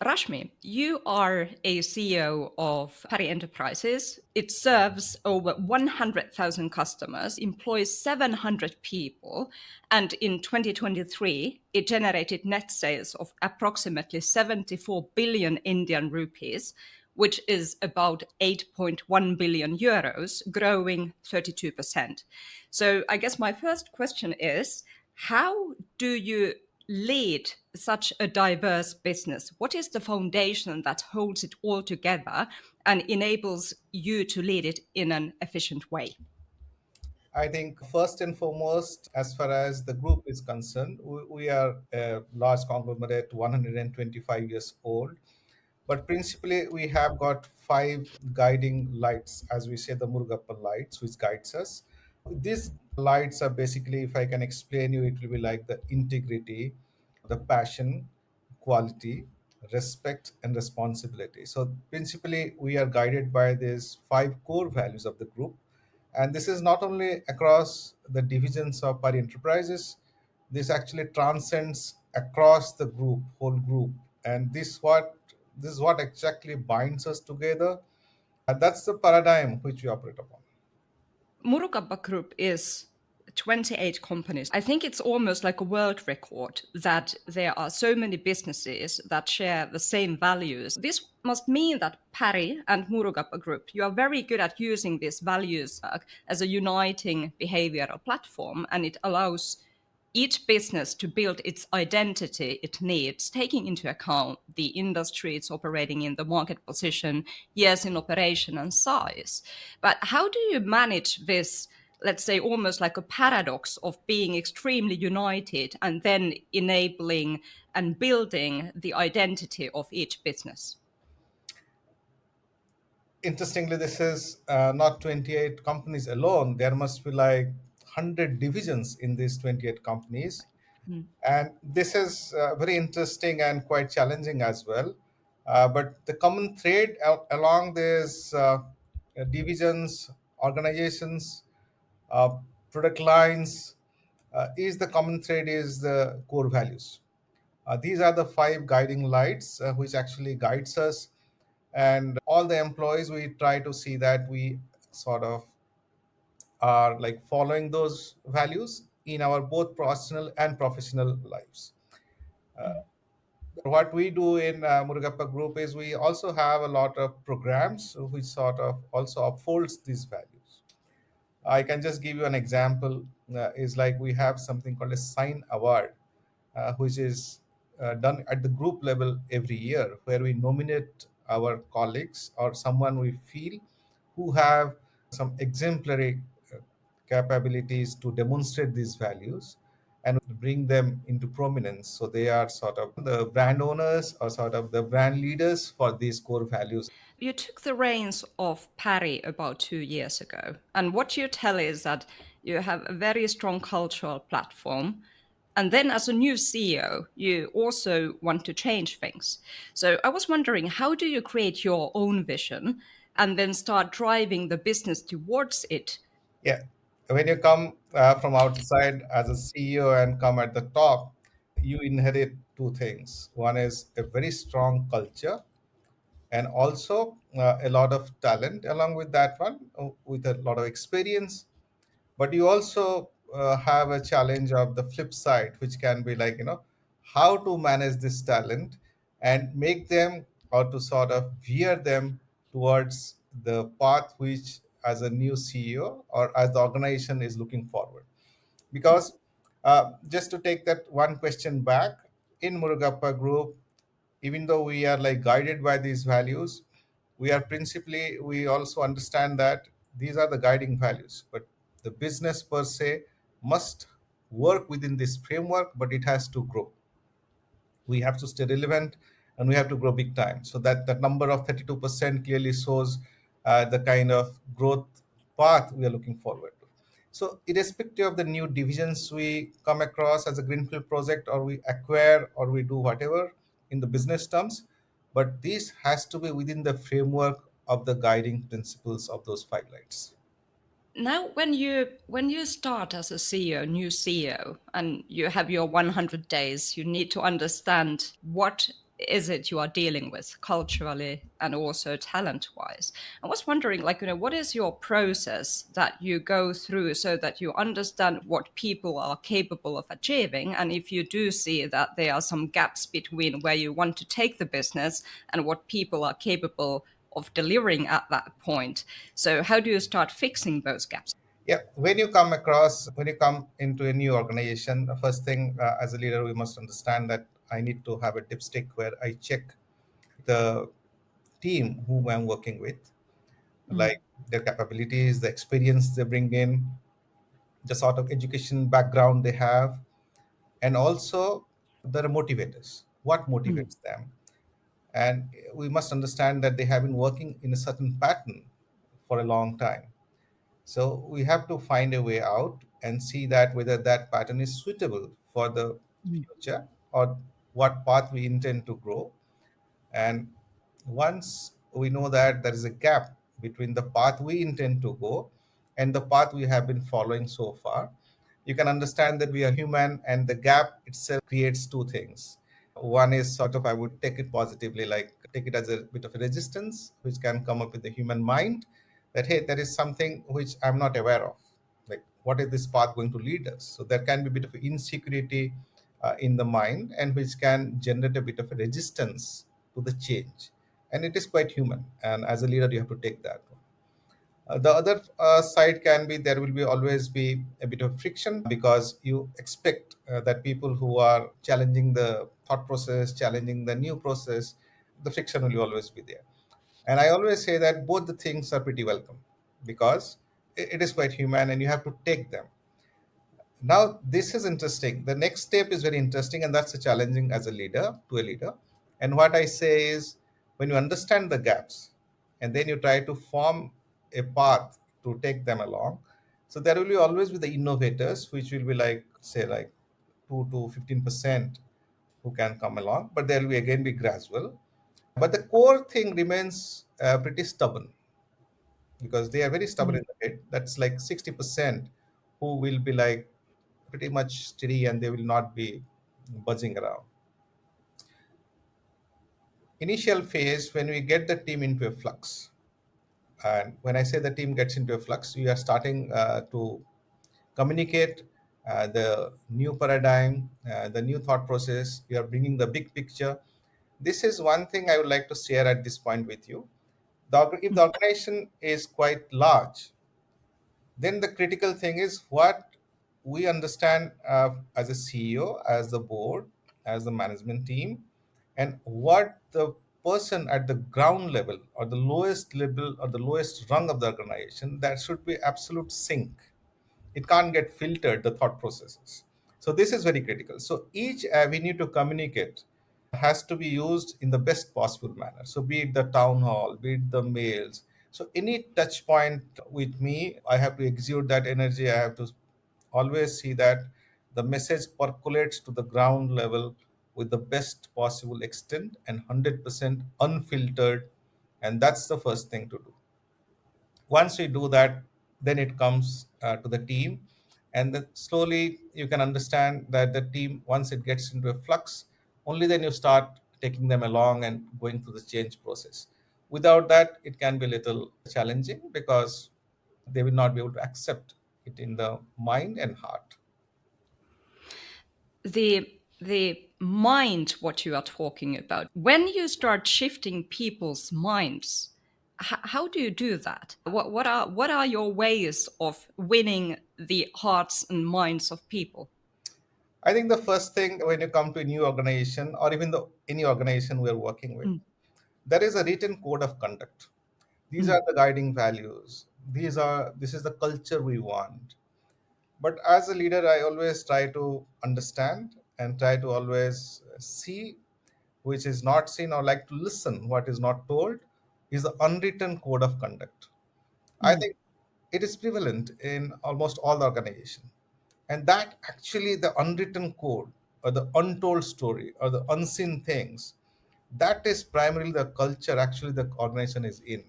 Rashmi, you are a CEO of Parry Enterprises. It serves over 100,000 customers, employs 700 people, and in 2023, it generated net sales of approximately 74 billion Indian rupees, which is about 8.1 billion euros, growing 32%. So I guess my first question is, how do you lead such a diverse business? What is the foundation that holds it all together and enables you to lead it in an efficient way? I think first and foremost, as far as the group is concerned, we are a large conglomerate, 125 years old. But principally, we have got five guiding lights, as we say, the Murugappa lights, which guides us. These lights are basically, if I can explain you, it will be like the integrity, the passion, quality, respect, and responsibility. So principally, we are guided by these five core values of the group, and this is not only across the divisions of Parry Enterprises. This actually transcends across the group, whole group, and this is what exactly binds us together, and that's the paradigm which we operate upon. Murugappa Group is 28 companies. I think it's almost like a world record that there are so many businesses that share the same values. This must mean that Parry and Murugappa Group, you are very good at using these values as a uniting behavioral platform, and it allows each business to build its identity it needs, taking into account the industry it's operating in, the market position, years in operation, and size. But how do you manage this, let's say, almost like a paradox of being extremely united and then enabling and building the identity of each business? Interestingly, this is not 28 companies alone. There must be like 100 divisions in these 28 companies. Mm. And this is very interesting and quite challenging as well. But the common thread along these divisions, organizations, uh, product lines, is the common thread is the core values. These are the five guiding lights which actually guides us, and all the employees, we try to see that we sort of are like following those values in our both personal and professional lives. What we do in Murugappa Group is we also have a lot of programs which sort of also upholds these values. I can just give you an example. Is like we have something called a sign award, which is done at the group level every year, where we nominate our colleagues or someone we feel who have some exemplary capabilities to demonstrate these values and bring them into prominence. So they are sort of the brand owners or sort of the brand leaders for these core values. You took the reins of Parry about 2 years ago. And what you tell is that you have a very strong cultural platform. And then, as a new CEO, you also want to change things. So, I was wondering, how do you create your own vision and then start driving the business towards it? Yeah, when you come from outside as a CEO and come at the top, you inherit two things. One is a very strong culture, and also a lot of talent along with that one, with a lot of experience. But you also have a challenge of the flip side, which can be like, how to manage this talent and make them, or to sort of veer them towards the path which as a new CEO or as the organization is looking forward. Because just to take that one question back, in Murugappa Group, even though we are like guided by these values, we also understand that these are the guiding values, but the business per se must work within this framework, but it has to grow. We have to stay relevant, and we have to grow big time. So that number of 32% clearly shows the kind of growth path we are looking forward to. So irrespective of the new divisions we come across as a greenfield project, or we acquire, or we do whatever in the business terms, but this has to be within the framework of the guiding principles of those five lights. Now, when you start as a CEO, new CEO, and you have your 100 days, you need to understand what is it you are dealing with culturally and also talent wise? I was wondering, like, what is your process that you go through so that you understand what people are capable of achieving? And if you do see that there are some gaps between where you want to take the business and what people are capable of delivering at that point. So, how do you start fixing those gaps? Yeah, when you come into a new organization, the first thing as a leader, we must understand that I need to have a dipstick where I check the team whom I'm working with, Mm, like their capabilities, the experience they bring in, the sort of education background they have, and also the motivators. What mm, motivates them? And we must understand that they have been working in a certain pattern for a long time. So we have to find a way out and see that whether that pattern is suitable for the mm, future or what path we intend to grow. And once we know that there is a gap between the path we intend to go and the path we have been following so far, you can understand that we are human and the gap itself creates two things. One is sort of, I would take it positively, like take it as a bit of a resistance, which can come up with the human mind that, hey, there is something which I'm not aware of. Like, what is this path going to lead us? So there can be a bit of insecurity in the mind, and which can generate a bit of a resistance to the change. And it is quite human. And as a leader, you have to take that. The other side can be there will be always be a bit of friction because you expect that people who are challenging the thought process, challenging the new process, the friction will always be there. And I always say that both the things are pretty welcome because it is quite human and you have to take them. Now, this is interesting. The next step is very interesting, and that's a challenging as a leader to a leader. And what I say is, when you understand the gaps, and then you try to form a path to take them along. So there will be always be the innovators, which will be like say like 2 to 15% who can come along, but there will be again be gradual. But the core thing remains pretty stubborn because they are very stubborn mm. in the head. That's like 60% who will be like pretty much steady and they will not be buzzing around. Initial phase, when we get the team into a flux, and when I say the team gets into a flux, we are starting to communicate the new paradigm, the new thought process. We are bringing the big picture. This is one thing I would like to share at this point with you. If the organization is quite large, then the critical thing is what we understand as a CEO, as the board, as the management team, and what the person at the ground level or the lowest level or the lowest rung of the organization, that should be absolute sync. It can't get filtered, the thought processes. So this is very critical. So each avenue to communicate has to be used in the best possible manner. So be it the town hall, be it the mails. So any touch point with me, I have to exude that energy. I have to always see that the message percolates to the ground level with the best possible extent and 100% unfiltered. And that's the first thing to do. Once we do that, then it comes to the team, and then slowly you can understand that the team, once it gets into a flux, only then you start taking them along and going through the change process. Without that, it can be a little challenging because they will not be able to accept it in the mind and heart. The mind, what you are talking about, when you start shifting people's minds, how do you do that? What are your ways of winning the hearts and minds of people? I think the first thing when you come to a new organization or even any organization we're working with, Mm, there is a written code of conduct. These mm, are the guiding values. This is the culture we want. But as a leader, I always try to understand and try to always see which is not seen, or like to listen what is not told, is the unwritten code of conduct. I mm, think it is prevalent in almost all the organization. And that actually the unwritten code or the untold story or the unseen things, that is primarily the culture actually the organization is in.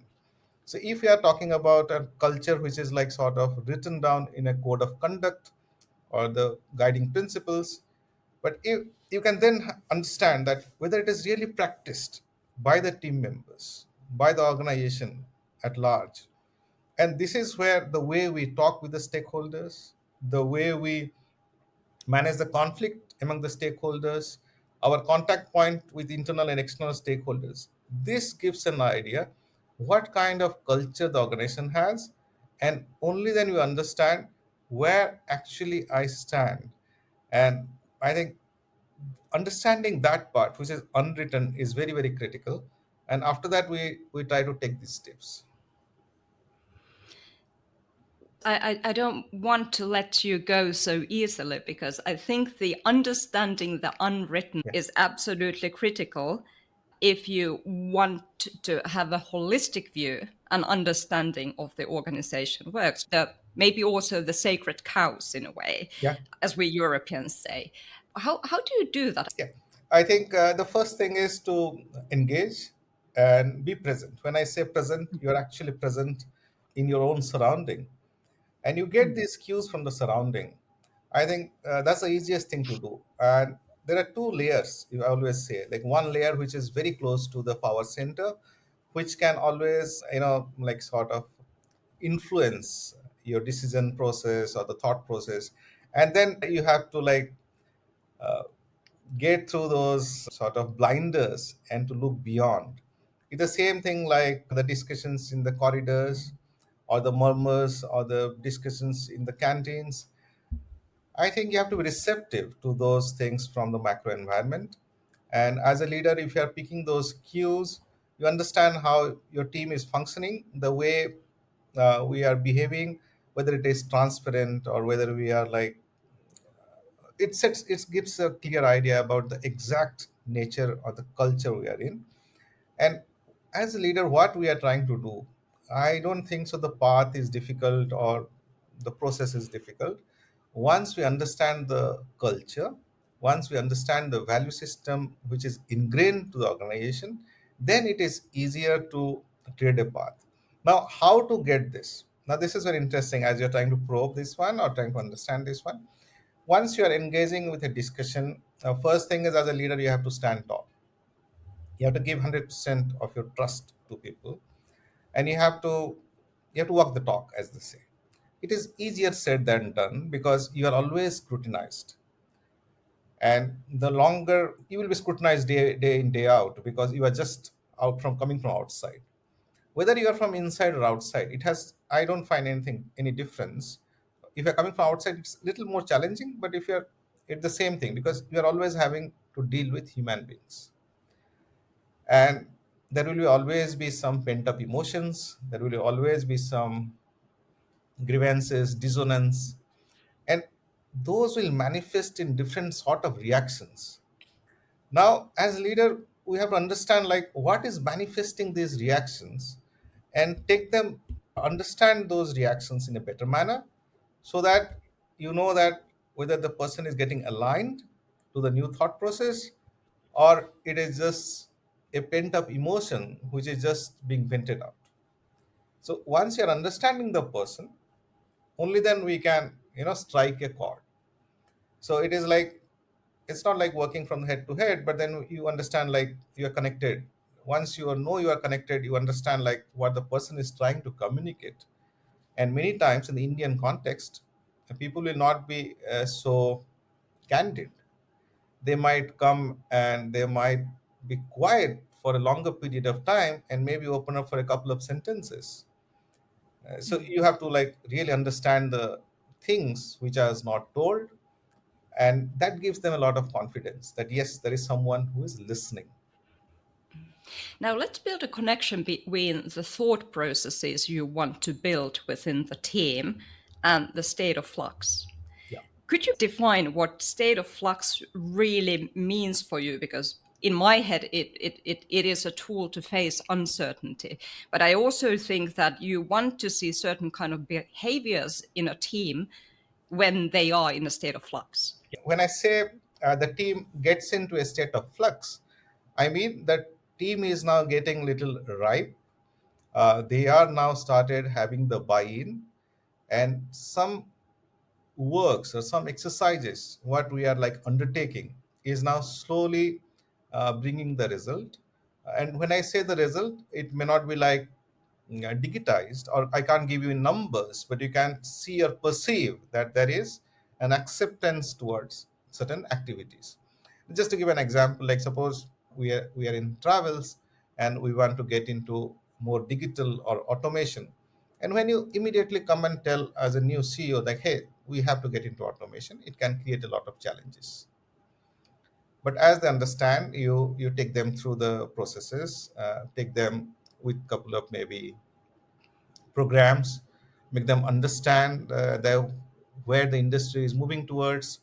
So if we are talking about a culture which is like sort of written down in a code of conduct or the guiding principles, but you can then understand that whether it is really practiced by the team members, by the organization at large. And this is where the way we talk with the stakeholders, the way we manage the conflict among the stakeholders, our contact point with internal and external stakeholders. This gives an idea what kind of culture the organization has, and only then you understand where actually I stand. And I think understanding that part, which is unwritten, is very, very critical. And after that, we try to take these steps. I don't want to let you go so easily because I think the understanding the unwritten Yeah. is absolutely critical if you want to have a holistic view and understanding of the organization works. Maybe also the sacred cows in a way, Yeah. as we Europeans say. How do you do that? Yeah, I think the first thing is to engage and be present. When I say present, you're actually present in your own surrounding, and you get these cues from the surrounding. I think that's the easiest thing to do. And there are two layers, you always say, like one layer which is very close to the power center, which can always, like sort of influence your decision process or the thought process. And then you have to like uh, get through those sort of blinders and to look beyond. It's the same thing like the discussions in the corridors or the murmurs or the discussions in the canteens. I think you have to be receptive to those things from the macro environment. And as a leader, if you are picking those cues, you understand how your team is functioning, the way we are behaving, whether it is transparent or whether we are like it gives a clear idea about the exact nature or the culture we are in. And as a leader, what we are trying to do, I don't think so the path is difficult or the process is difficult. Once we understand the culture, once we understand the value system which is ingrained to the organization, then it is easier to tread a path. Now, how to get this? Now, this is very interesting as you're trying to probe this one or trying to understand this one. Once you are engaging with a discussion, first thing is as a leader, you have to stand tall. You have to give 100% of your trust to people, and you have to walk the talk, as they say. It is easier said than done because you are always scrutinized, and the longer you will be scrutinized day in day out because you are just out from coming from outside. Whether you are from inside or outside, it has I don't find any difference. If you're coming from outside, it's a little more challenging, but if you're it's the same thing because you're always having to deal with human beings, and there will always be some pent up emotions, there will always be some grievances, dissonance, and those will manifest in different sort of reactions. Now, as leader, we have to understand like what is manifesting these reactions and take them, understand those reactions in a better manner so that you know that whether the person is getting aligned to the new thought process or it is just a pent up emotion which is just being vented out. So once you're understanding the person, only then we can, strike a chord. So it is like it's not like working from head to head, but then you understand like you are connected. Once you know you are connected, you understand like what the person is trying to communicate. And many times in the Indian context, people will not be so candid. They might come and they might be quiet for a longer period of time and maybe open up for a couple of sentences. So you have to like really understand the things which are not told, and that gives them a lot of confidence that yes, there is someone who is listening. Now, let's build a connection between the thought processes you want to build within the team and the state of flux. Yeah. Could you define what state of flux really means for you? Because in my head, it is a tool to face uncertainty. But I also think that you want to see certain kind of behaviors in a team when they are in a state of flux. When I say the team gets into a state of flux, I mean that team is now getting little ripe. They are now started having the buy-in, and some works or some exercises what we are like undertaking. is now slowly bringing the result. And when I say the result, it may not be like digitized, or I can't give you numbers, but you can see or perceive that there is an acceptance towards certain activities. Just to give an example, like suppose we are in travels and we want to get into more digital or automation. And when you immediately come and tell as a new CEO that, hey, we have to get into automation, it can create a lot of challenges. But as they understand, you take them through the processes, take them with couple of maybe programs, make them understand where the industry is moving towards,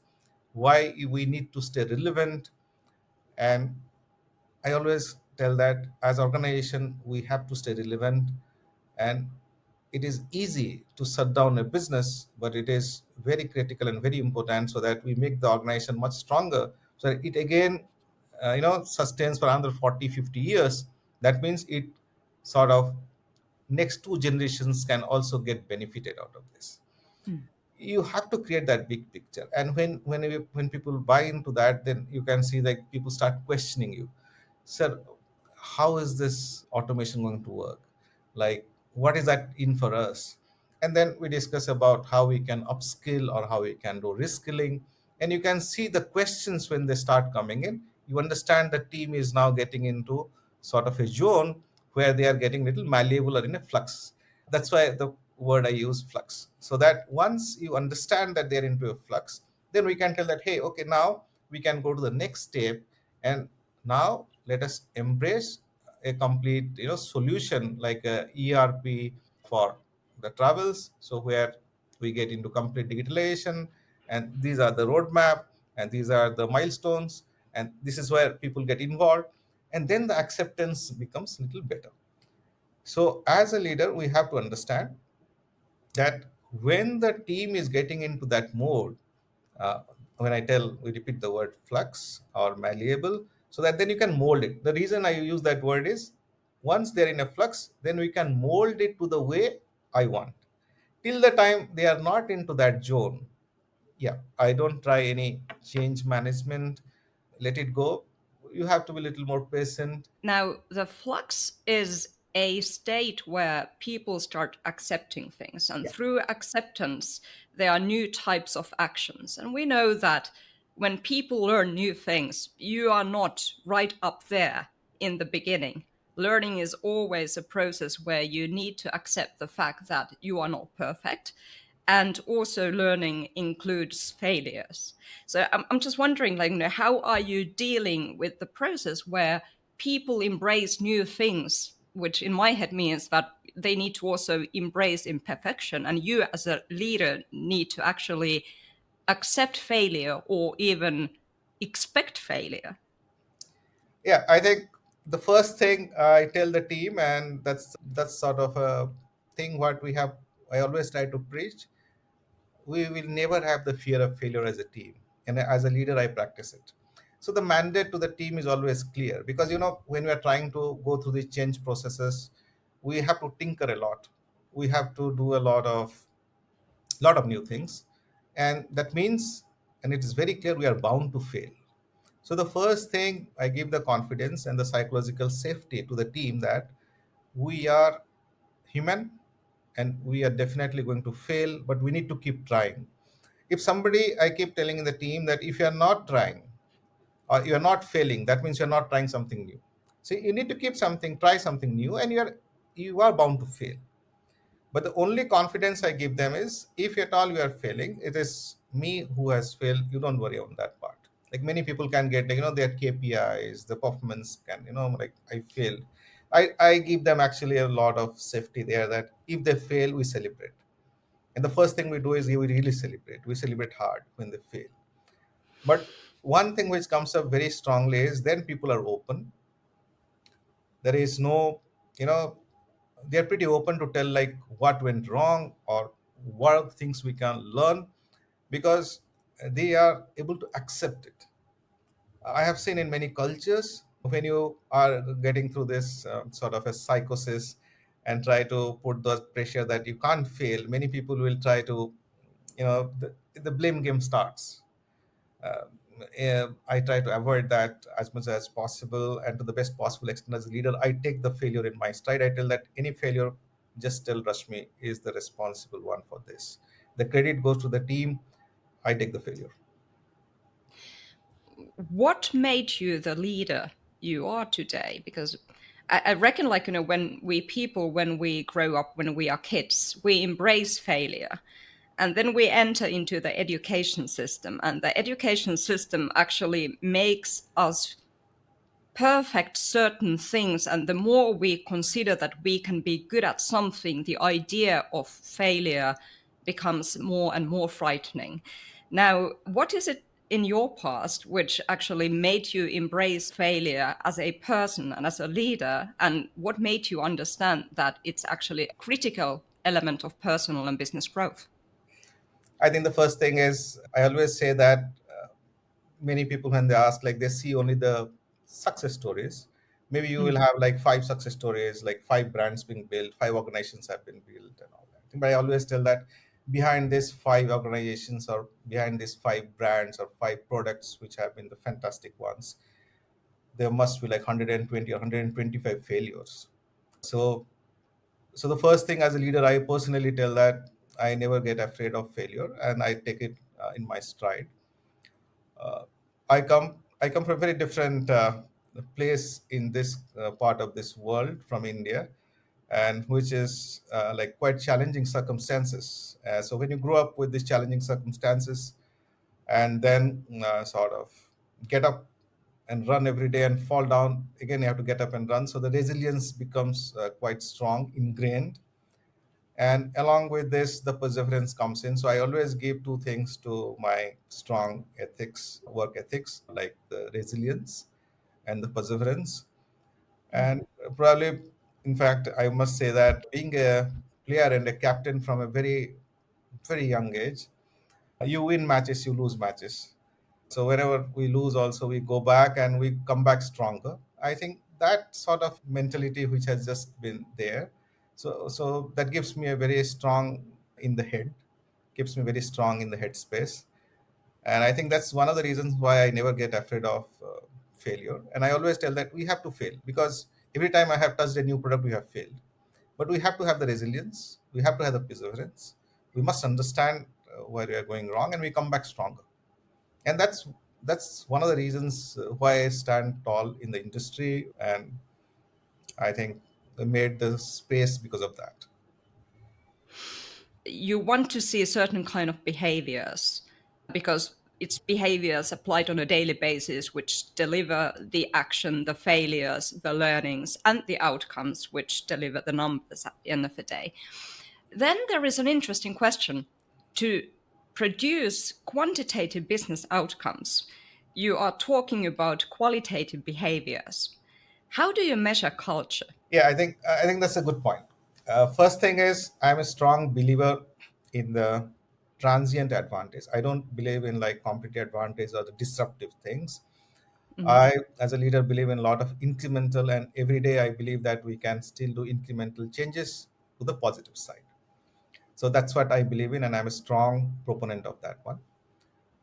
why we need to stay relevant. And I always tell that as organization, we have to stay relevant. And it is easy to shut down a business, but it is very critical and very important so that we make the organization much stronger. So that it again, sustains for another 40, 50 years. That means it sort of next two generations can also get benefited out of this. Mm. You have to create that big picture, and when people buy into that, then you can see that people start questioning you. Sir, how is this automation going to work? Like, what is that in for us? And then we discuss about how we can upskill or how we can do reskilling. And you can see the questions when they start coming in. You understand the team is now getting into sort of a zone where they are getting little malleable or in a flux. That's why the word I use, flux. So that once you understand that they're into a flux, then we can tell that, hey, okay, now we can go to the next step. And now let us embrace a complete solution like a ERP for the travels. So where we get into complete digitalization, and these are the roadmap, and these are the milestones, and this is where people get involved, and then the acceptance becomes a little better. So as a leader, we have to understand that when the team is getting into that mode, uh, when I tell, we repeat the word flux or malleable, so that then you can mold it. The reason I use that word is once they're in a flux, then we can mold it to the way I want. Till the time they are not into that zone, yeah, I don't try any change management. Let it go. You have to be a little more patient. Now, the flux is a state where people start accepting things, and Yeah. through acceptance, there are new types of actions. And we know that when people learn new things, you are not right up there in the beginning. Learning is always a process where you need to accept the fact that you are not perfect. And also, learning includes failures. So I'm just wondering, like, how are you dealing with the process where people embrace new things, which in my head means that they need to also embrace imperfection, and you as a leader need to actually accept failure or even expect failure. Yeah, I think the first thing I tell the team, and that's sort of a thing what we have. I always try to preach. We will never have the fear of failure as a team, and as a leader, I practice it. So the mandate to the team is always clear, because when we are trying to go through the change processes, we have to tinker a lot. We have to do a lot of new things, and that means, and it is very clear, we are bound to fail. So the first thing, I give the confidence and the psychological safety to the team that we are human, and we are definitely going to fail, but we need to keep trying. If somebody, I keep telling in the team that if you are not trying or you are not failing, that means you're not trying something new. So you need to keep something, try something new, and you are bound to fail. But the only confidence I give them is, if at all you are failing, it is me who has failed. You don't worry on that part. Like many people can get, their KPIs, the performance can, like I failed. I give them actually a lot of safety there, that if they fail, we celebrate. And the first thing we do is we really celebrate. We celebrate hard when they fail. But one thing which comes up very strongly is then people are open. There is no, you know, they're pretty open to tell like what went wrong or what are things we can learn, because they are able to accept it. I have seen in many cultures, when you are getting through this sort of a psychosis and try to put the pressure that you can't fail, many people will try to, the blame game starts. I try to avoid that as much as possible, and to the best possible extent as a leader, I take the failure in my stride. I tell that any failure, just tell Rashmi is the responsible one for this. The credit goes to the team. I take the failure. What made you the leader you are today? Because I reckon, like, when we people, when we grow up, when we are kids, we embrace failure. And then we enter into the education system, and the education system actually makes us perfect certain things, and the more we consider that we can be good at something, the idea of failure becomes more and more frightening. Now, what is it in your past which actually made you embrace failure as a person and as a leader, and what made you understand that it's actually a critical element of personal and business growth? I think the first thing is I always say that many people, when they ask, like, they see only the success stories. Maybe you will Mm. have like five success stories, like five brands being built, five organizations have been built, and all that. But I always tell that behind these five organizations, or behind these five brands or five products which have been the fantastic ones, there must be like 120 or 125 failures. So so the first thing as a leader, I personally tell that I never get afraid of failure, and I take it in my stride. uh, I come from a very different place in this part of this world from India, and which is like quite challenging circumstances. So when you grow up with these challenging circumstances, and then sort of get up and run every day and fall down again, you have to get up and run. So the resilience becomes quite strong, ingrained, and along with this the perseverance comes in. So I always give two things to my strong ethics, work ethics, like the resilience and the perseverance. And probably, in fact, I must say that being a player and a captain from a very very young age, you win matches, you lose matches. So whenever we lose also, we go back and we come back stronger. I think that sort of mentality which has just been there, so that gives me a very strong in the head, keeps me very strong in the headspace. And I think that's one of the reasons why I never get afraid of failure. And I always tell that we have to fail, because every time I have touched a new product, we have failed. But we have to have the resilience, we have to have the perseverance, we must understand where we are going wrong, and we come back stronger. And that's one of the reasons why I stand tall in the industry. And I think I made the space because of that. You want to see certain kind of behaviors because it's behaviors applied on a daily basis which deliver the action, the failures, the learnings, and the outcomes which deliver the numbers at the end of the day. Then there is an interesting question. To produce quantitative business outcomes, you are talking about qualitative behaviors. How do you measure culture? Yeah, I think that's a good point. First thing is, I'm a strong believer in the transient advantage. I don't believe in like competitive advantage or the disruptive things. Mhm. I, as a leader, believe in a lot of incremental, and every day I believe that we can still do incremental changes to the positive side. So that's what I believe in, and I'm a strong proponent of that one.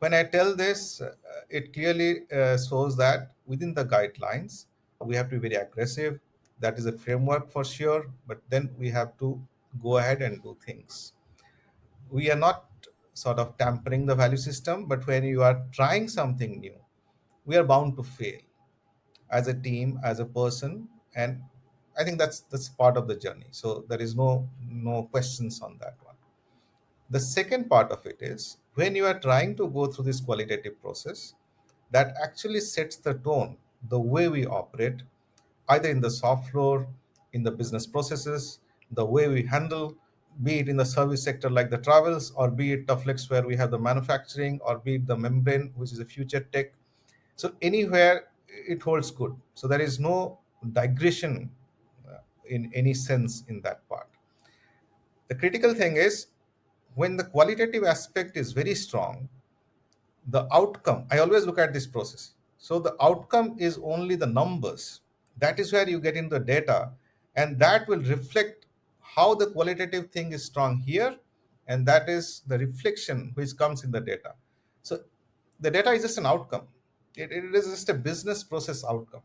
When I tell this, it clearly shows that within the guidelines, we have to be very aggressive. That is a framework for sure, but then we have to go ahead and do things. We are not sort of tampering the value system, but when you are trying something new, we are bound to fail as a team, as a person, and I think that's part of the journey. So there is no questions on that one. The second part of it is when you are trying to go through this qualitative process, that actually sets the tone, the way we operate, either in the soft floor, in the business processes, the way we handle, be it in the service sector like the travels, or be it the flex where we have the manufacturing, or be it the membrane, which is a future tech. So anywhere it holds good. So there is no digression in any sense in that part. The critical thing is when the qualitative aspect is very strong, the outcome, I always look at this process. So the outcome is only the numbers. That is where you get into the data, and that will reflect how the qualitative thing is strong here, and that is the reflection which comes in the data. So The data is just an outcome. It is just a business process outcome.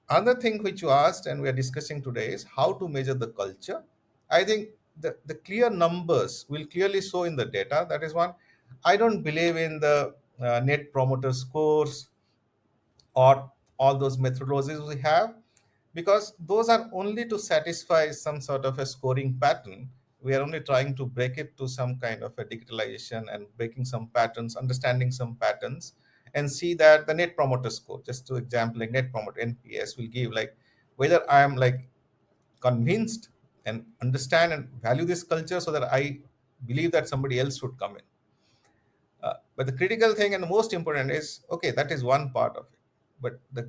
Another thing which you asked and we are discussing today is how to measure the culture. I think the clear numbers will clearly show in the data. That is one. I don't believe in the net promoter scores or all those methodologies we have, because those are only to satisfy some sort of a scoring pattern. We are only trying to break it to some kind of a digitalization and breaking some patterns, understanding some patterns, and see that the net promoter score, just to example, like net promoter NPS, will give like whether I am like convinced and understand and value this culture so that I believe that somebody else should come in. But the critical thing and the most important is okay, that is one part of it. But the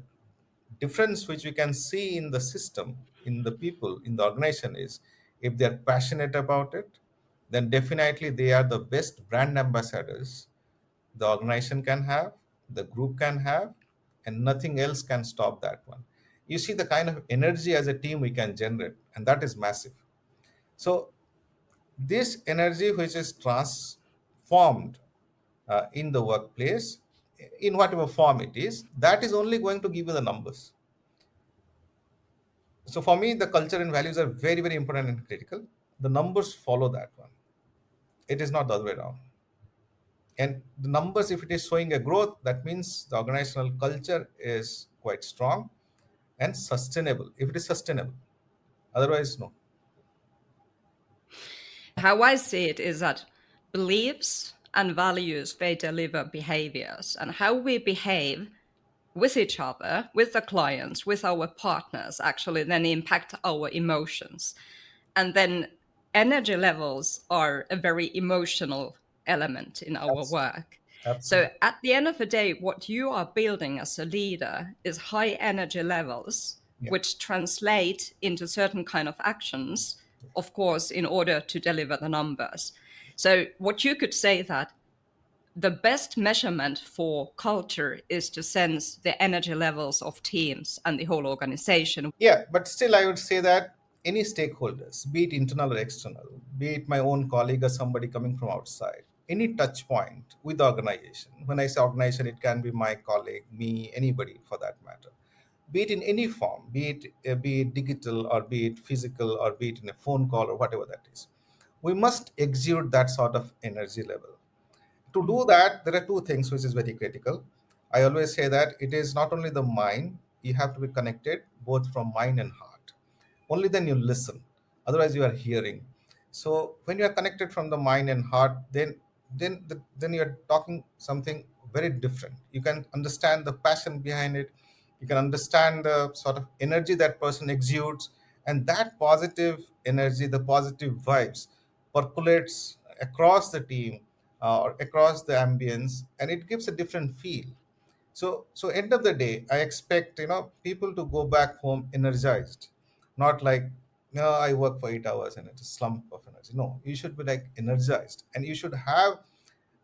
difference which we can see in the system, in the people, in the organization is if they're passionate about it, then definitely they are the best brand ambassadors the organization can have, the group can have, and nothing else can stop that one. You see the kind of energy as a team we can generate, and that is massive. So this energy which is transformed in the workplace, in whatever form it is, that is only going to give you the numbers. So for me, the culture and values are very, very important and critical. The numbers follow that one. It is not the other way around. And the numbers, if it is showing a growth, that means the organizational culture is quite strong and sustainable. If it is sustainable, otherwise, no. How I see it is that beliefs and values, they deliver behaviors, and how we behave with each other, with the clients, with our partners, actually then impact our emotions. And then energy levels are a very emotional element in our Absolutely. work. So Absolutely. at the end of the day, what you are building as a leader is high energy levels, Yeah. which translate into certain kind of actions, of course, in order to deliver the numbers. So what you could say that the best measurement for culture is to sense the energy levels of teams and the whole organization. Yeah, but still, I would say that any stakeholders, be it internal or external, be it my own colleague or somebody coming from outside, any touch point with the organization. When I say organization, it can be my colleague, me, anybody for that matter. Be it in any form, be it digital or be it physical or be it in a phone call or whatever that is. We must exude that sort of energy level. To do that, there are two things which is very critical. I always say that it is not only the mind, you have to be connected both from mind and heart. Only then you listen, otherwise you are hearing. So when you are connected from the mind and heart, then you are talking something very different. You can understand the passion behind it, you can understand the sort of energy that person exudes, and that positive energy, the positive vibes percolates across the team or across the ambience, and it gives a different feel. So end of the day, I expect people to go back home energized, not like no, I work for 8 hours and it's a slump of energy. No, you should be like energized, and you should have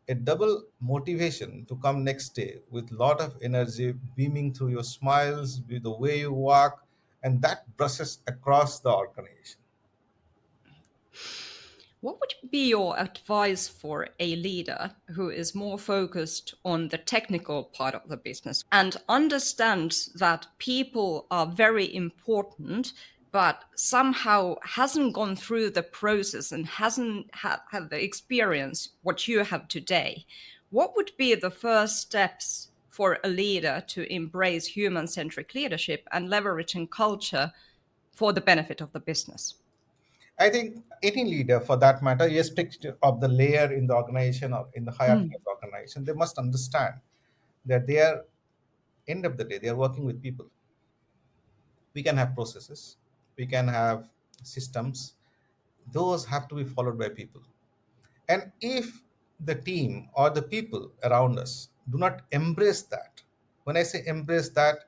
a double motivation to come next day with lot of energy beaming through your smiles, with the way you walk, and that brushes across the organization. What would be your advice for a leader who is more focused on the technical part of the business and understands that people are very important, but somehow hasn't gone through the process and hasn't had the experience what you have today? What would be the first steps for a leader to embrace human centric leadership and leveraging culture for the benefit of the business? I think any leader, for that matter, irrespective of the layer in the organization or in the hierarchy of the organization, they must understand that they are, end of the day, they are working with people. We can have processes, we can have systems, those have to be followed by people. And if the team or the people around us do not embrace that, when I say embrace that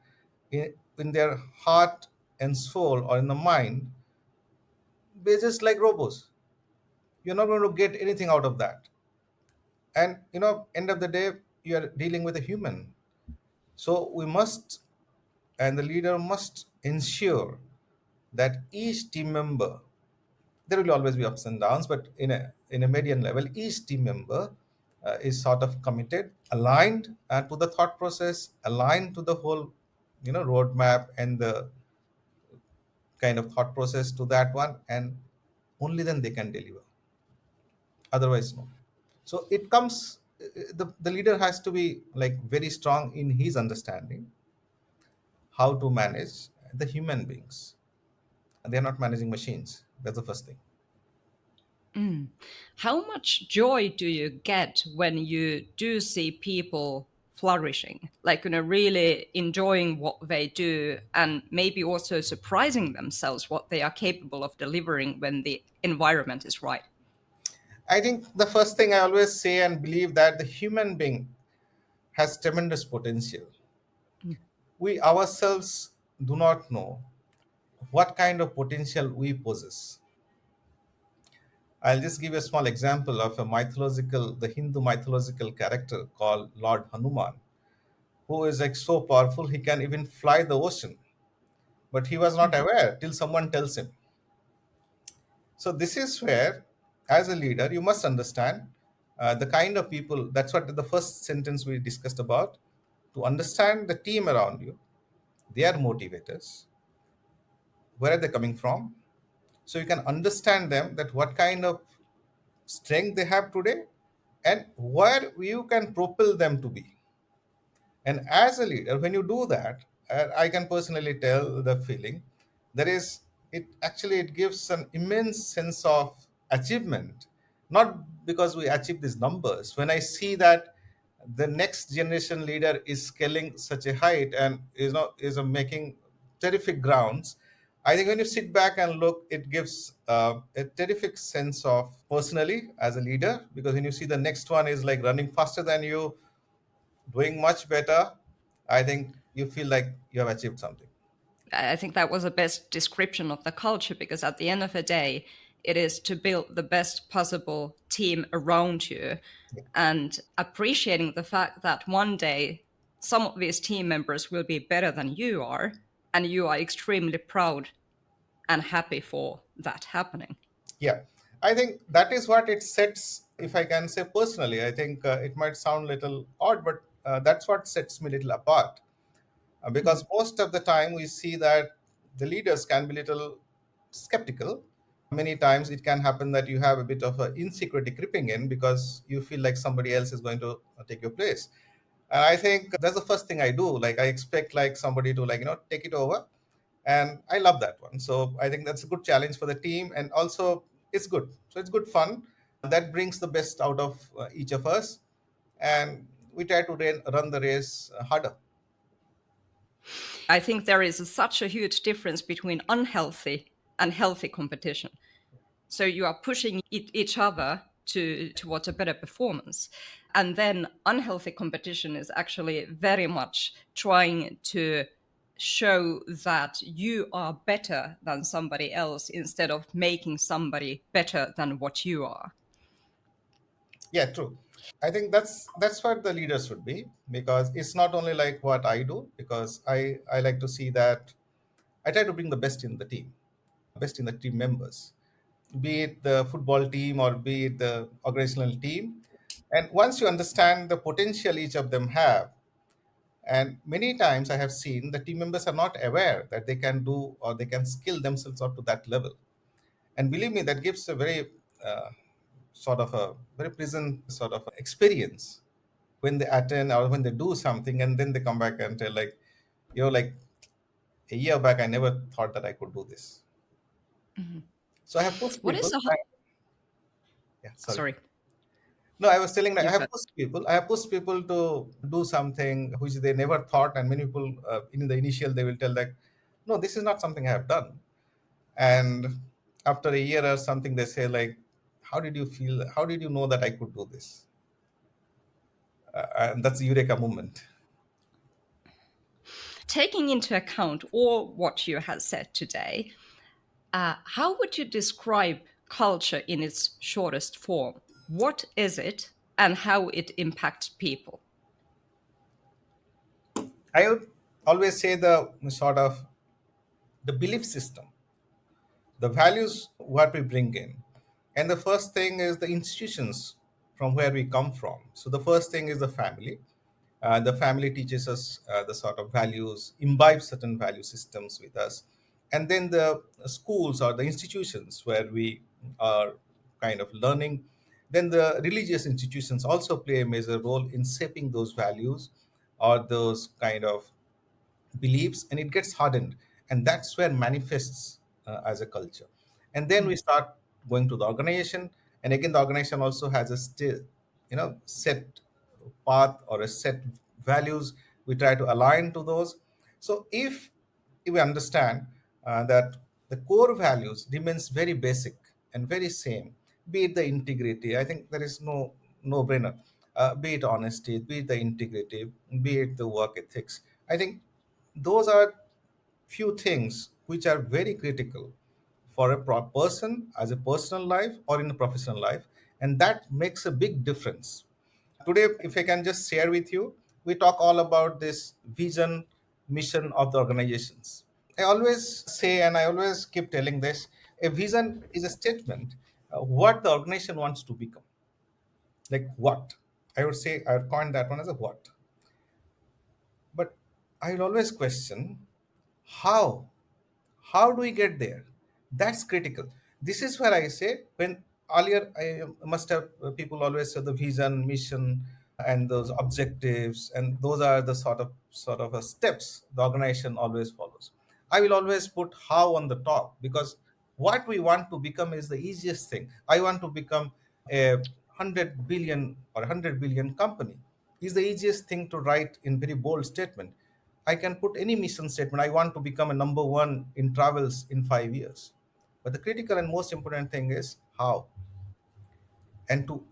in their heart and soul or in the mind, they're just like robots. You're not going to get anything out of that. And end of the day, you are dealing with a human. So we must, and the leader must ensure that each team member, there will always be ups and downs, but in a median level, each team member is sort of committed, aligned to the thought process, aligned to the whole, roadmap and the kind of thought process to that one, and only then they can deliver. Otherwise, no. So it comes. The leader has to be like very strong in his understanding how to manage the human beings. They are not managing machines. That's the first thing. Mm. How much joy do you get when you do see people flourishing, like, really enjoying what they do and maybe also surprising themselves what they are capable of delivering when the environment is right? I think the first thing I always say and believe that the human being has tremendous potential. We ourselves do not know what kind of potential we possess. I'll just give a small example of the Hindu mythological character called Lord Hanuman, who is like so powerful he can even fly the ocean. But he was not aware till someone tells him. So this is where, as a leader, you must understand the kind of people. That's what the first sentence we discussed about. To understand the team around you, they are motivators. Where are they coming from? So you can understand them, that what kind of strength they have today and where you can propel them to be. And as a leader, when you do that, I can personally tell the feeling there is, it gives an immense sense of achievement, not because we achieve these numbers. When I see that the next generation leader is scaling such a height and is making terrific grounds, I think when you sit back and look, it gives a terrific sense of personally as a leader, because when you see the next one is like running faster than you, doing much better, I think you feel like you have achieved something. I think that was the best description of the culture, because at the end of the day, it is to build the best possible team around you Yeah. and appreciating the fact that one day some of these team members will be better than you are, and you are extremely proud and happy for that happening. Yeah. I think that is what it sets, if I can say personally. I think it might sound a little odd, but that's what sets me a little apart. Because most of the time we see that the leaders can be little skeptical. Many times it can happen that you have a bit of insecurity creeping in because you feel like somebody else is going to take your place. And I think that's the first thing I do. Like I expect like somebody to like take it over, and I love that one. So I think that's a good challenge for the team, and also it's good. So it's good fun that brings the best out of each of us, and we try to run the race harder. I think there is such a huge difference between unhealthy and healthy competition. So you are pushing each other towards a better performance. And then unhealthy competition is actually very much trying to show that you are better than somebody else instead of making somebody better than what you are. Yeah, true. I think that's what the leader should be, because it's not only like what I do, because I like to see that I try to bring the best in the team, best in the team members, be it the football team or be it the organizational team. And once you understand the potential each of them have, and many times I have seen the team members are not aware that they can do or they can skill themselves up to that level. And believe me, that gives a very sort of a very pleasant sort of experience when they attend or when they do something and then they come back and tell like, like a year back I never thought that I could do this. So I have pushed What people. is a Yeah, sorry. sorry, No, I was telling that you I have first. pushed people. I have pushed people to do something which they never thought, and many people in the initial they will tell like, "No, this is not something I have done." And after a year or something, they say like, "How did you feel? How did you know that I could do this?" And that's the eureka moment. Taking into account all what you have said today, how would you describe culture in its shortest form? What is it and how it impacts people? I would always say the sort of the belief system, the values what we bring in, and the first thing is the institutions from where we come from. So the first thing is the family. The family teaches us the sort of values, imbibes certain value systems with us. And then the schools or the institutions where we are kind of learning. Then the religious institutions also play a major role in shaping those values or those kind of beliefs, and it gets hardened, and that's where manifests as a culture. And then we start going to the organization, and again the organization also has a still, set path or a set values. We try to align to those. So if we understand that the core values remains very basic and very same, be it the integrity, I think there is no brainer, be it honesty, be it the integrity, be it the work ethics. I think those are few things which are very critical for a person as a personal life or in a professional life, and that makes a big difference. Today, if I can just share with you, we talk all about this vision, mission of the organizations. I always say, and I always keep telling this: a vision is a statement what the organization wants to become. Like what? I would say I would coin that one as a what. But I will always question how. How do we get there? That's critical. This is where I say, when earlier I must have people always say the vision, mission, and those objectives, and those are the sort of steps the organization always follows. I will always put how on the top, because what we want to become is the easiest thing. I want to become a 100 billion or 100 billion company is the easiest thing to write in very bold statement. I can put any mission statement. I want to become a number one in travels in 5 years. But the critical and most important thing is how. And to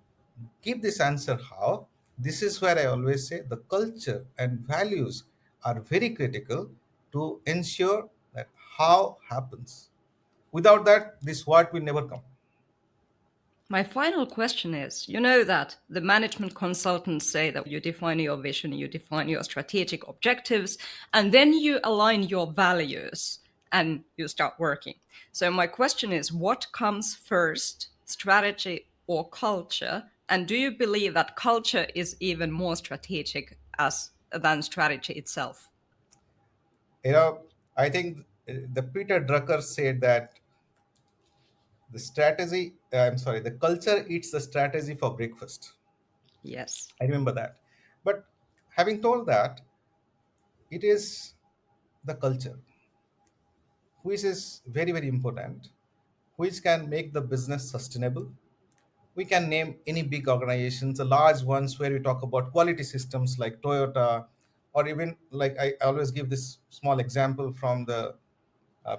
give this answer how, this is where I always say the culture and values are very critical to ensure that how happens. Without that, this what will never come. My final question is, you know that the management consultants say that you define your vision, you define your strategic objectives, and then you align your values and you start working. So my question is, what comes first, strategy or culture? And do you believe that culture is even more strategic as than strategy itself? You know, I think the Peter Drucker said that the strategy, I'm sorry, the culture eats the strategy for breakfast. Yes. I remember that. But having told that, it is the culture which is very, very important, which can make the business sustainable. We can name any big organizations, the large ones where we talk about quality systems like Toyota, or even like I always give this small example from the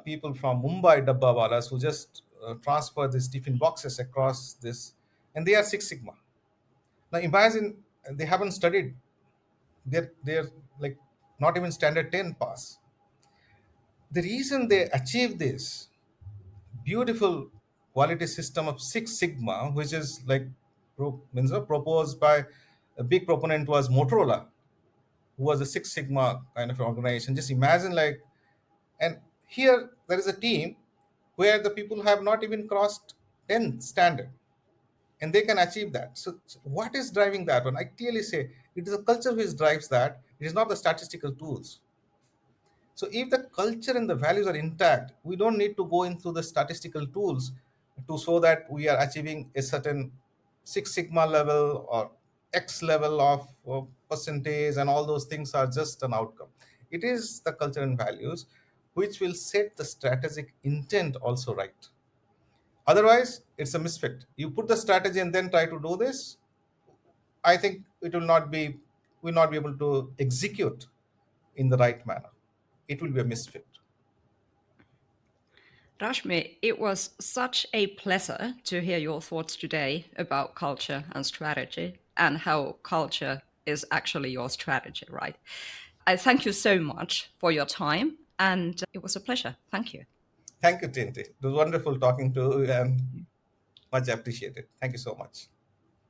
people from Mumbai Dabbawalas who just transfer these tiffin boxes across this, and they are Six Sigma. Now imagine they haven't studied. They're like not even standard 10 pass. The reason they achieve this beautiful quality system of Six Sigma, which is like proposed by a big proponent was Motorola, who was a Six Sigma kind of organization. Just imagine like, and here there is a team where the people have not even crossed 10 standard, and they can achieve that. So what is driving that one? I clearly say it is a culture which drives that. It is not the statistical tools. So if the culture and the values are intact, we don't need to go into the statistical tools to show that we are achieving a certain Six Sigma level or X level of percentage, and all those things are just an outcome. It is the culture and values which will set the strategic intent also right. Otherwise, it's a misfit. You put the strategy and then try to do this. I think it will not be able to execute in the right manner. It will be a misfit. Rashmi, it was such a pleasure to hear your thoughts today about culture and strategy and how culture is actually your strategy, right? I thank you so much for your time and it was a pleasure. Thank you. Thank you, Tinti. It was wonderful talking to you and much appreciated. Thank you so much.